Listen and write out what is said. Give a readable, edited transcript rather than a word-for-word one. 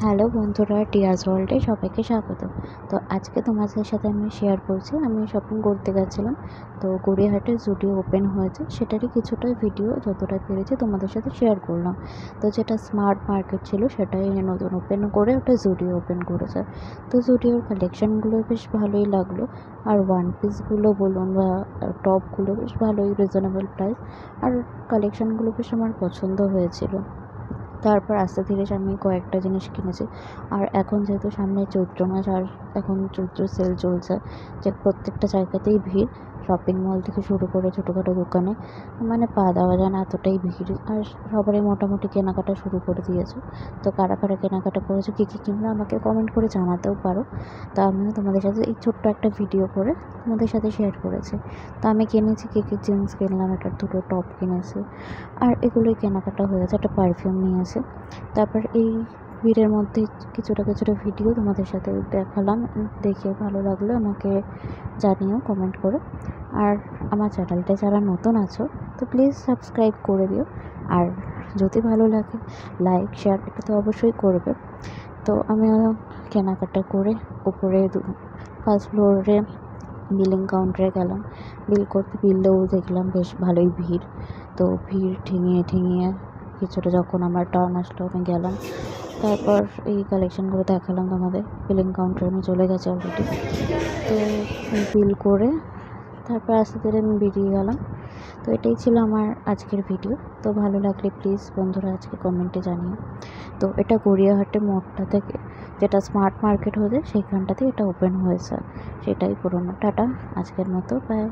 Hello বন্ধুরা, টিয়াস ওয়ার্ল্ডে সবাইকে স্বাগত। তো আজকে তোমাদের সাথে আমি শেয়ার করছি, আমি শপিং করতে গেছিলাম। তো গড়িয়াহাটে জুডিও ওপেন হয়েছে, সেটারই কিছুটা ভিডিও যতটা পেরেছি তোমাদের সাথে শেয়ার করলাম। তো যেটা স্মার্ট মার্কেট ছিল সেটাই নতুন ওপেন করে ওটা জুডিও ওপেন করেছে। তো জুডিওর কালেকশানগুলো বেশ ভালোই লাগলো। আর ওয়ান পিসগুলো বলুন বা টপগুলো বেশ ভালোই রিজনেবল প্রাইস। আর কালেকশানগুলো বেশ আমার পছন্দ হয়েছিল। তারপর আস্তে ধীরে আমি কয়েকটা জিনিস কিনেছি। আর এখন যেহেতু সামনে চৈত্র মাস, আর এখন চৈত্র সেল চলছে, যে প্রত্যেকটা জায়গাতেই ভিড়। শপিং মল থেকে শুরু করে ছোটোখাটো দোকানে মানে পা দেওয়া যায় না, এতটাই ভিড়। আর সবারই মোটামুটি কেনাকাটা শুরু করে দিয়েছে। তো কারা কারা কেনাকাটা করেছে, কী কী কিনলো আমাকে কমেন্ট করে জানাতেও পারো। তা আমিও তোমাদের সাথে এই ছোট্ট একটা ভিডিও করে তোমাদের সাথে শেয়ার করেছি। তো আমি কিনেছি কী কী জিন্স কিনলাম, একটা দুটো টপ কিনেছি। আর এগুলোই কেনাকাটা হয়েছে, একটা পারফিউম নিয়েছি। তারপর এই ভিড়ের মধ্যে কিছুটা কিছুটা ভিডিও তোমাদের সাথে দেখালাম। দেখে ভালো লাগলে আমাকে জানিও কমেন্ট করে। আর আমার চ্যানেলটা যারা নতুন আছো তো প্লিজ সাবস্ক্রাইব করে দিও। আর যদি ভালো লাগে লাইক শেয়ার এটা তো অবশ্যই করবে। তো আমিও কেনাকাটা করে উপরে ফার্স্ট ফ্লোরে বিলিং কাউন্টারে গেলাম। বিল করতে, বিললেও দেখলাম বেশ ভালোই ভিড়। তো ভিড় ঠেঙিয়ে ঠেঙিয়ে কিছুটা যখন আমার টার্ন আসলো আমি গেলাম। তারপর এই কালেকশানগুলো দেখালাম তোমাদের। বিলিং কাউন্টারে আমি চলে গেছি অলরেডি। তো বিল করে তারপর আস্তে ধীরে আমি বেরিয়ে গেলাম। তো এটাই ছিল আমার আজকের ভিডিও। তো ভালো লাগলে প্লিজ বন্ধুরা আজকে কমেন্টে জানিও। তো এটা গড়িয়াহাটে মোড়টা থেকে যেটা স্মার্ট মার্কেট হয়েছে সেইখানটাতে এটা ওপেন হয়েছে, সেটাই পুরোনো। টাটা, আজকের মতো বাই।